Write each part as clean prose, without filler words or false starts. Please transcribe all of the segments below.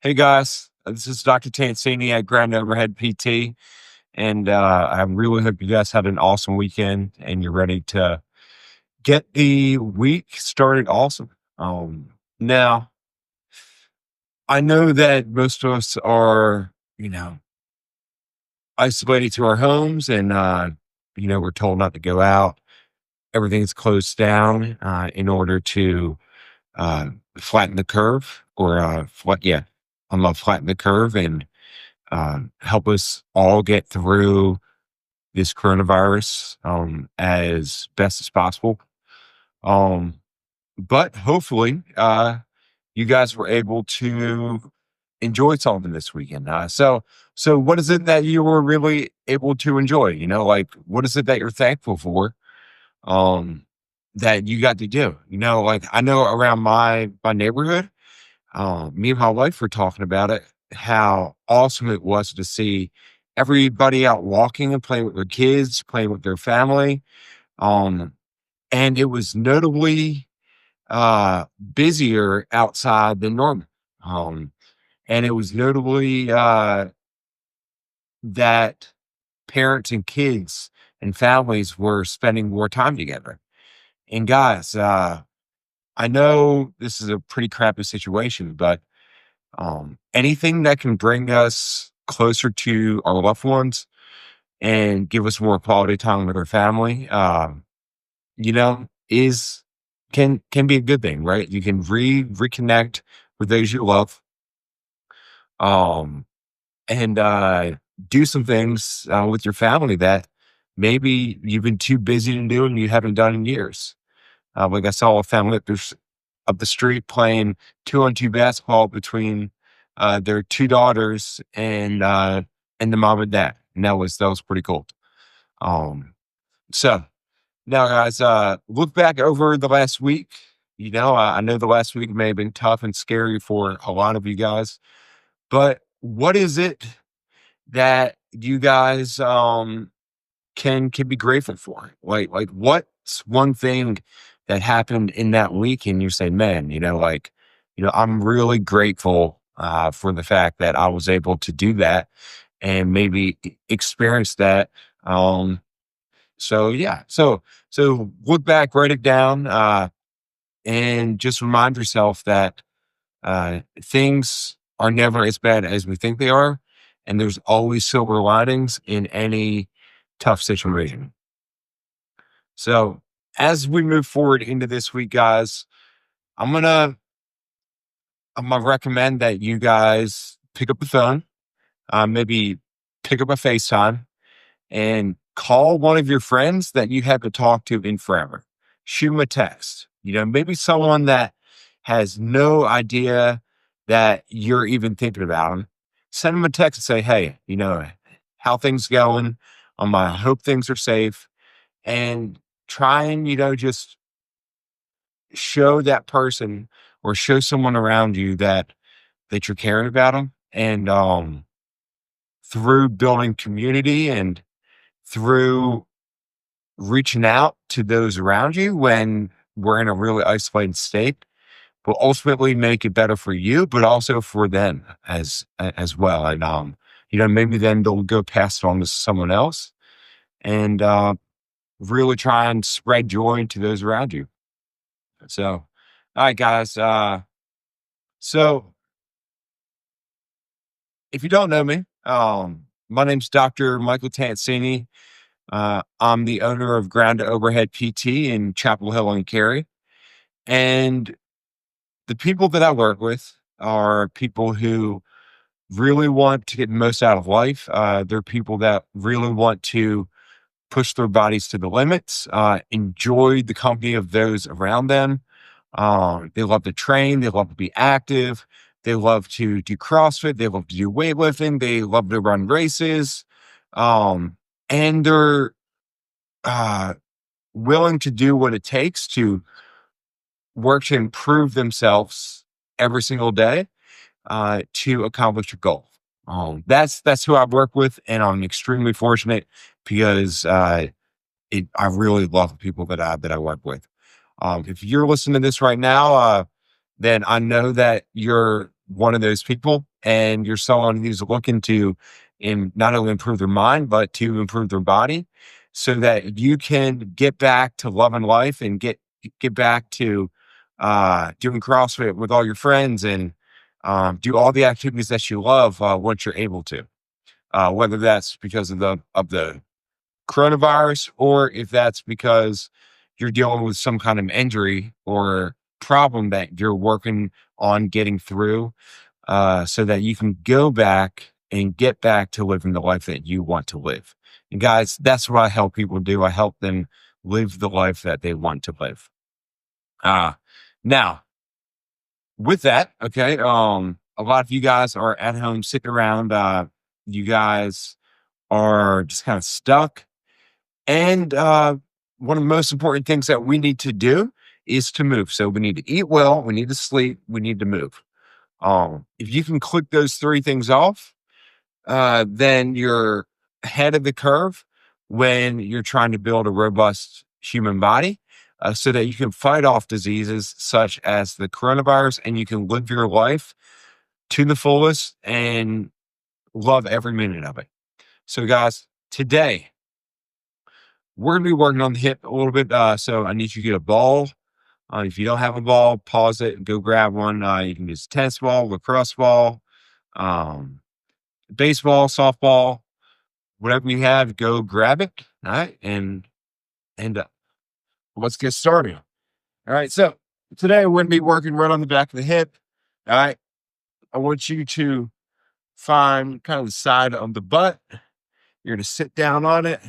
Hey guys, this is Dr. Tancini at Grand Overhead PT, and I really hope you guys had an awesome weekend and you're ready to get the week started awesome. Now, I know that most of us are, isolated to our homes and, we're told not to go out. Everything's closed down in order to uh, flatten the curve or, flatten the curve and help us all get through this coronavirus as best as possible. Um, but hopefully, you guys were able to enjoy something this weekend. So what is it that you were really able to enjoy? Like what is it that you're thankful for? Um, that you got to do. Like I know around my neighborhood, me and my wife were talking about it, how awesome it was to see everybody out walking and playing with their kids, playing with their family. Um, and it was notably busier outside than normal. Um, and it was notably that parents and kids and families were spending more time together. And guys, I know this is a pretty crappy situation, but anything that can bring us closer to our loved ones and give us more quality time with our family, is can be a good thing, right? You can reconnect with those you love, um, and do some things with your family that maybe you've been too busy to do and you haven't done in years. Like I saw a family up the street playing 2-on-2 basketball between their two daughters and the mom and dad. And that was pretty cool. Um, so now, guys, look back over the last week. I know the last week may have been tough and scary for a lot of you guys, but what is it that you guys can be grateful for? Like what's one thing that happened in that week and you say, man, I'm really grateful for the fact that I was able to do that and maybe experience that. Um, so yeah, so look back, write it down, and just remind yourself that things are never as bad as we think they are, and there's always silver linings in any tough situation. So as we move forward into this week, guys, I'm gonna I'm gonna recommend that you guys pick up the phone, maybe pick up a FaceTime and call one of your friends that you haven't talked to in forever. Shoot them a text. Maybe someone that has no idea that you're even thinking about them. Send them a text and say, hey, how things going? I hope things are safe. And try and, just show that person or show someone around you that you're caring about them. And through building community and through reaching out to those around you when we're in a really isolated state will ultimately make it better for you, but also for them as well. And maybe then they'll go pass it on to someone else and really try and spread joy to those around you. So, all right, guys. So if you don't know me, my name's Dr. Michael Tancini. I'm the owner of Ground to Overhead PT in Chapel Hill and Cary. And the people that I work with are people who really want to get the most out of life. They're people that really want to push their bodies to the limits, enjoy the company of those around them. They love to train, they love to be active, they love to do CrossFit, they love to do weightlifting, they love to run races. And they're uh, willing to do what it takes to work to improve themselves every single day to accomplish a goal. That's who I work with, and I'm extremely fortunate because I really love the people that I work with. If you're listening to this right now, then I know that you're one of those people and you're someone who's looking to not only improve their mind, but to improve their body so that you can get back to loving life and get back to doing CrossFit with all your friends and do all the activities that you love once you're able to. Whether that's because of the coronavirus or if that's because you're dealing with some kind of injury or problem that you're working on getting through, so that you can go back and get back to living the life that you want to live. And guys, that's what I help people do. I help them live the life that they want to live. Uh, Now, with that, okay, a lot of you guys are at home sitting around. You guys are just kind of stuck. And one of the most important things that we need to do is to move. So we need to eat well, we need to sleep, we need to move. If you can click those three things off, then you're ahead of the curve when you're trying to build a robust human body, so that you can fight off diseases such as the coronavirus and you can live your life to the fullest and love every minute of it. So, guys, today we're going to be working on the hip a little bit. So, I need you to get a ball. If you don't have a ball, pause it and go grab one. You can use a tennis ball, lacrosse ball, um, baseball, softball, whatever you have, go grab it. All right. And let's get started. All right. So today we're going to be working right on the back of the hip. All right. I want you to find kind of the side of the butt. You're going to sit down on it.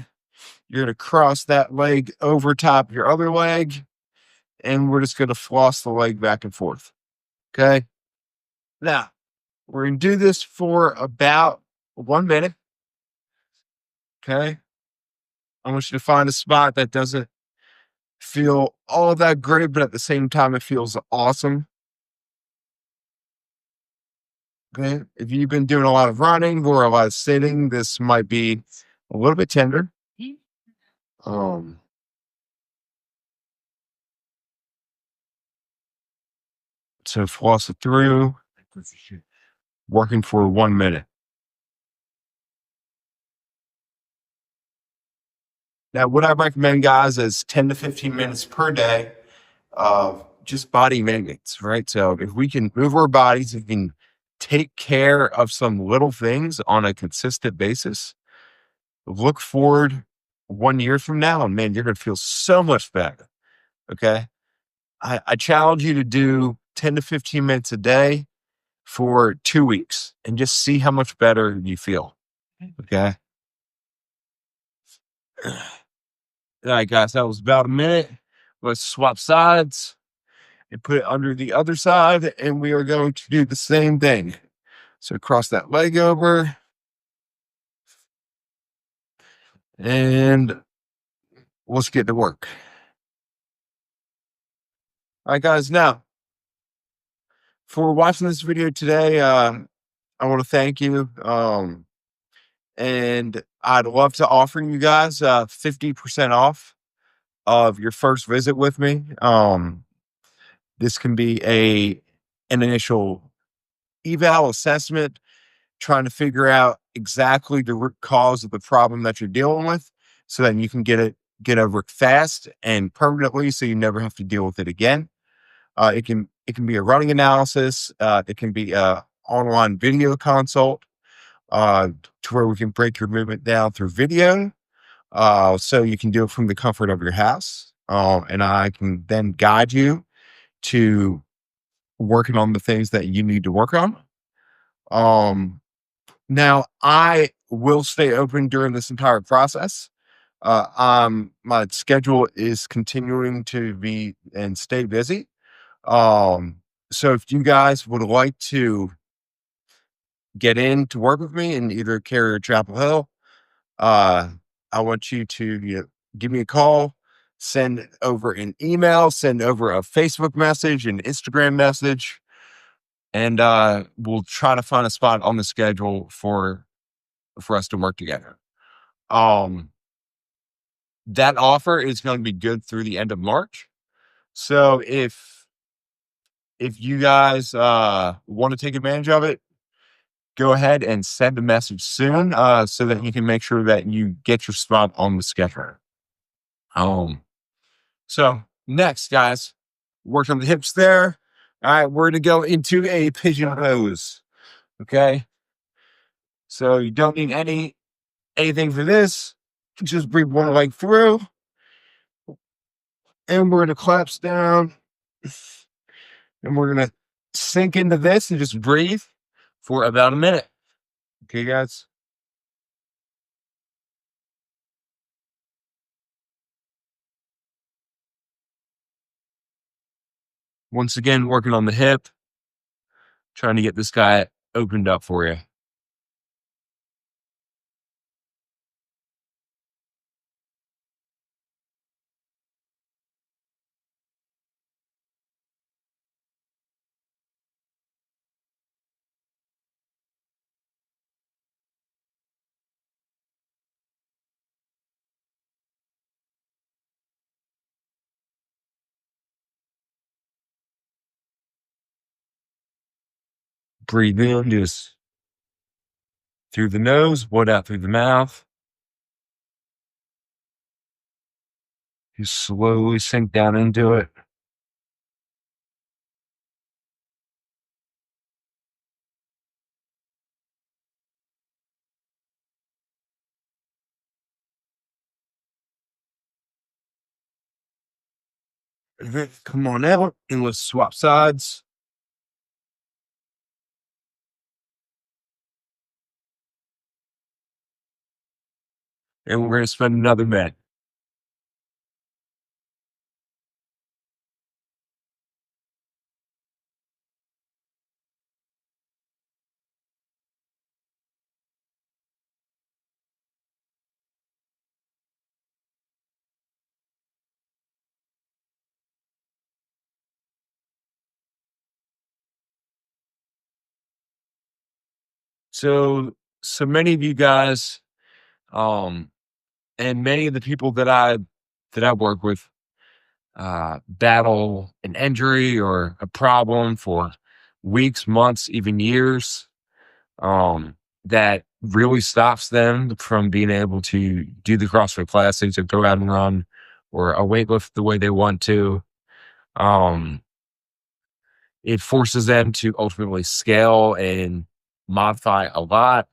You're going to cross that leg over top of your other leg. And we're just going to floss the leg back and forth. Okay. Now we're going to do this for about 1 minute. Okay. I want you to find a spot that doesn't feel all that great, but at the same time, it feels awesome. Okay. If you've been doing a lot of running or a lot of sitting, this might be a little bit tender. Um, so floss it through, working for 1 minute. Now, what I recommend, guys, is 10 to 15 minutes per day of just body maintenance, right? So if we can move our bodies, if we can take care of some little things on a consistent basis, look forward 1 year from now, and man, you're going to feel so much better. Okay. I challenge you to do 10 to 15 minutes a day for 2 weeks and just see how much better you feel. Okay. All right, guys, that was about a minute. Let's swap sides and put it under the other side, and we are going to do the same thing. So cross that leg over and let's get to work. All right, guys. Now, for watching this video today, I want to thank you. And I'd love to offer you guys 50% off of your first visit with me. This can be an initial eval assessment, trying to figure out exactly the root cause of the problem that you're dealing with, so that you can get over it fast and permanently, so you never have to deal with it again. It can be a running analysis. It can be a online video consult, to where we can break your movement down through video, so you can do it from the comfort of your house. And I can then guide you to working on the things that you need to work on. Now, I will stay open during this entire process. My schedule is continuing to be and stay busy. Um, so if you guys would like to get in to work with me in either Cary or Chapel Hill, uh, I want you to give me a call, send over an email, send over a Facebook message, an Instagram message, and we'll try to find a spot on the schedule for us to work together. Um, that offer is going to be good through the end of March. So if you guys want to take advantage of it, go ahead and send a message soon so that you can make sure that you get your spot on the schedule. Um, so next, guys, work on the hips there. All right, we're going to go into a pigeon pose. Okay. So you don't need anything for this. Just bring one leg through and we're going to collapse down and we're going to sink into this and just breathe for about a minute. Okay, guys. Once again, working on the hip, trying to get this guy opened up for you. Breathe in, just through the nose, blood out through the mouth. You slowly sink down into it. And then come on out and let's swap sides. And we're going to spend another minute. So many of you guys, um, and many of the people that I work with, battle an injury or a problem for weeks, months, even years. That really stops them from being able to do the CrossFit Classics or go out and run or a weightlift the way they want to. Um, it forces them to ultimately scale and modify a lot.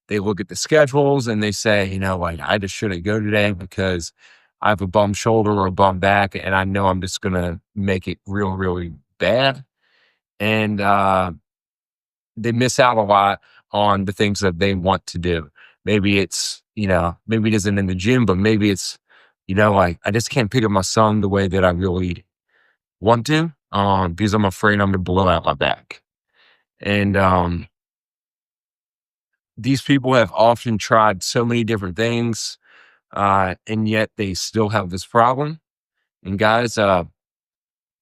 They look at the schedules and they say, like, I just shouldn't go today because I have a bum shoulder or a bum back, and I know I'm just going to make it real, really bad. And they miss out a lot on the things that they want to do. Maybe it's, maybe it isn't in the gym, but maybe it's, like, I just can't pick up my son the way that I really want to, because I'm afraid I'm going to blow out my back. And these people have often tried so many different things, and yet they still have this problem. And guys, if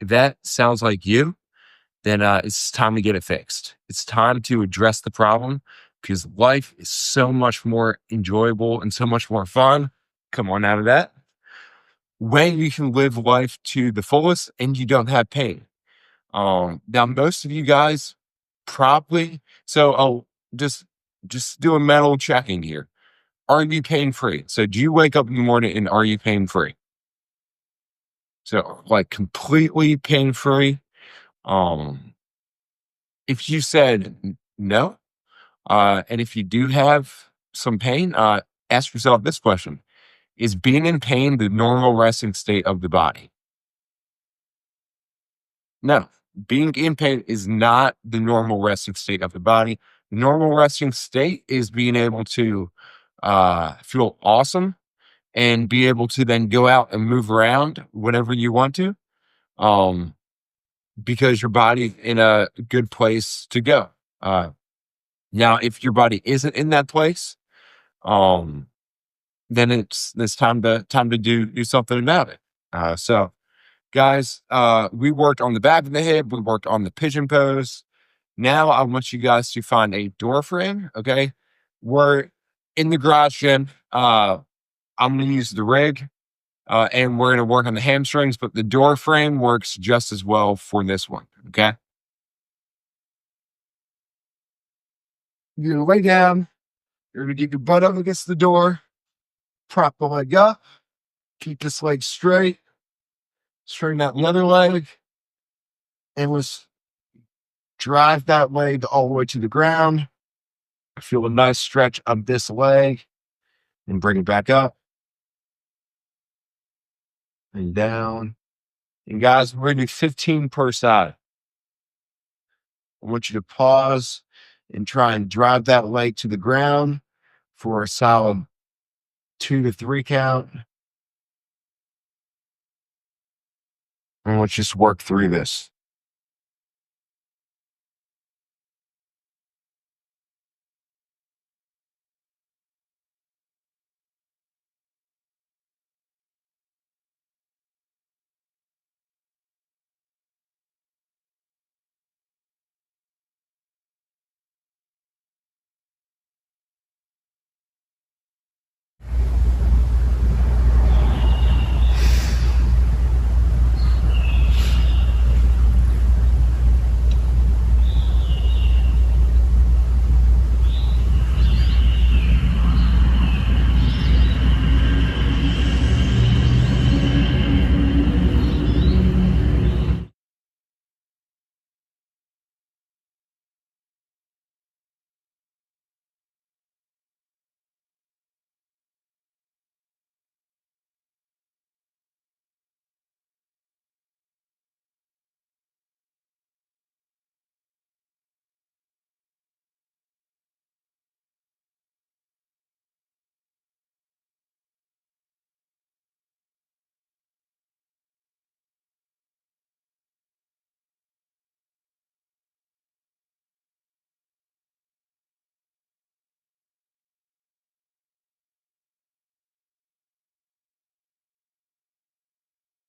that sounds like you, then it's time to get it fixed. It's time to address the problem because life is so much more enjoyable and so much more fun. Come on out of that. When you can live life to the fullest and you don't have pain. Now, most of you guys probably, so just do a mental checking here. Are you pain free? So do you wake up in the morning and are you pain free? So like completely pain free. Um, if you said no, and if you do have some pain, ask yourself this question. Is being in pain the normal resting state of the body? No, being in pain is not the normal resting state of the body. Normal resting state is being able to feel awesome and be able to then go out and move around whenever you want to, um, because your body's in a good place to go. Now, if your body isn't in that place, um, then it's time to do something about it. So guys, we worked on the back of the hip, we worked on the pigeon pose. Now I want you guys to find a door frame. Okay. We're in the garage gym. I'm gonna use the rig, and we're gonna work on the hamstrings, but the door frame works just as well for this one. Okay. You're gonna lay down. You're gonna get your butt up against the door, prop the leg up, keep this leg straight, straighten out the other leg, and let's drive that leg all the way to the ground. Feel a nice stretch of this leg and bring it back up and down. And guys, we're gonna do 15 per side. I want you to pause and try and drive that leg to the ground for a solid 2 to 3 count. And let's just work through this.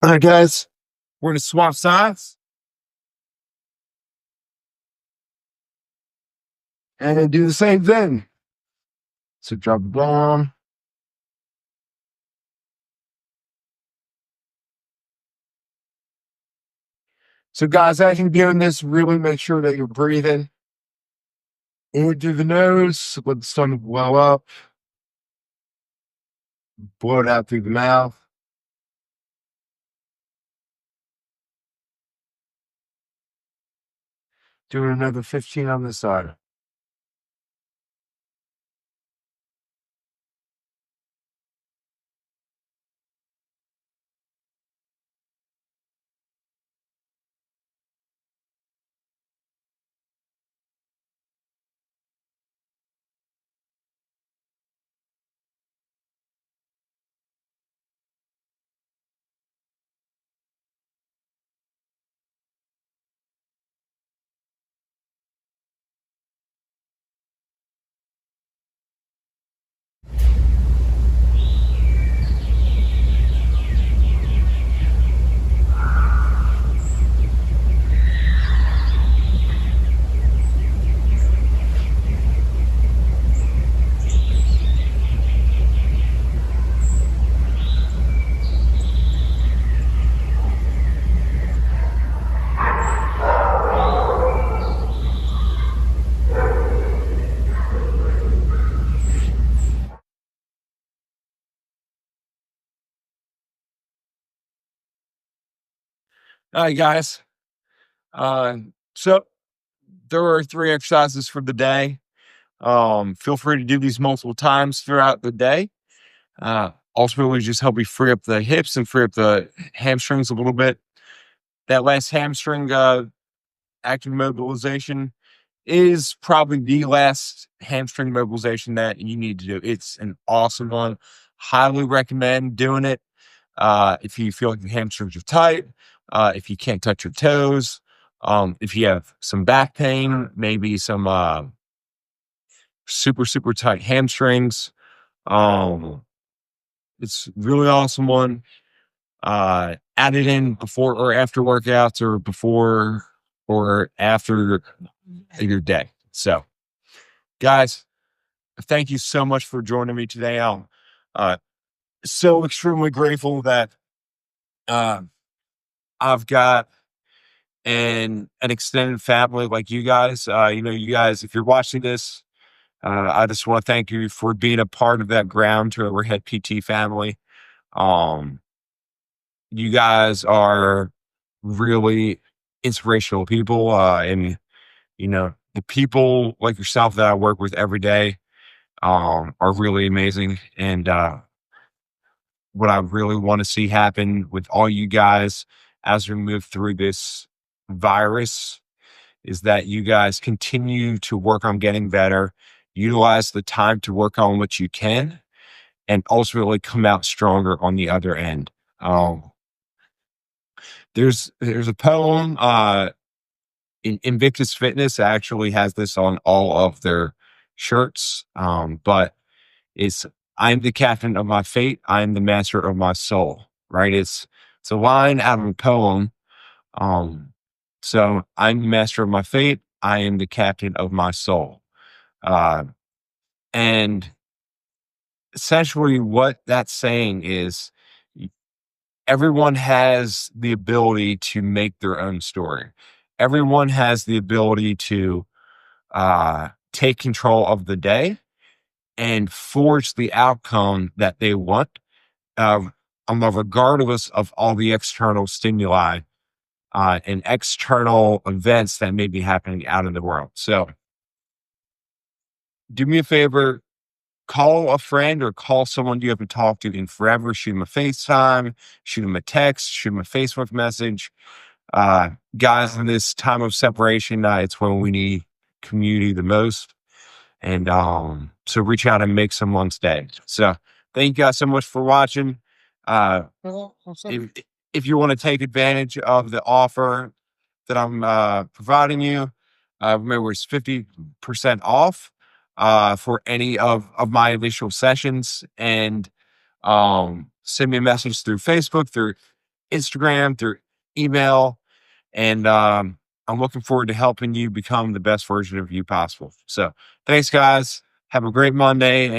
All right, guys, we're gonna swap sides and then do the same thing. So drop it down. So, guys, as you're doing this, really make sure that you're breathing in through the nose, let the stomach blow up, blow it out through the mouth. Doing another 15 on this side. All right, guys. So there are 3 exercises for the day. Feel free to do these multiple times throughout the day. Ultimately, just help you free up the hips and free up the hamstrings a little bit. That last hamstring active mobilization is probably the last hamstring mobilization that you need to do. It's an awesome one. Highly recommend doing it. If you feel like the hamstrings are tight, if you can't touch your toes, if you have some back pain, maybe some super, super tight hamstrings. Um, it's really awesome one. Add it in before or after workouts or before or after your day. So, guys, thank you so much for joining me today. I'm uh, so extremely grateful that uh, I've got an extended family like you guys. You guys, if you're watching this, I just want to thank you for being a part of that ground to overhead PT family. Um, you guys are really inspirational people. And, the people like yourself that I work with every day, are really amazing. And, what I really want to see happen with all you guys as we move through this virus is that you guys continue to work on getting better, utilize the time to work on what you can, and ultimately come out stronger on the other end. Um, there's a poem in Invictus Fitness actually has this on all of their shirts, but it's I'm the captain of my fate, I am the master of my soul. Right? It's a line out of a poem. Um, so I'm the master of my fate, I am the captain of my soul. Uh, and essentially what that's saying is everyone has the ability to make their own story. Everyone has the ability to take control of the day and forge the outcome that they want, uh, regardless of all the external stimuli and external events that may be happening out in the world. So, do me a favor, call a friend or call someone you haven't talked to in forever. Shoot them a FaceTime, shoot them a text, shoot them a Facebook message. Guys, in this time of separation, it's when we need community the most. And so reach out and make someone's day. So thank you guys so much for watching. Uh, if, if you want to take advantage of the offer that I'm providing you, remember it's 50% off for any of my initial sessions. And send me a message through Facebook, through Instagram, through email. And I'm looking forward to helping you become the best version of you possible. So thanks, guys. Have a great Monday. And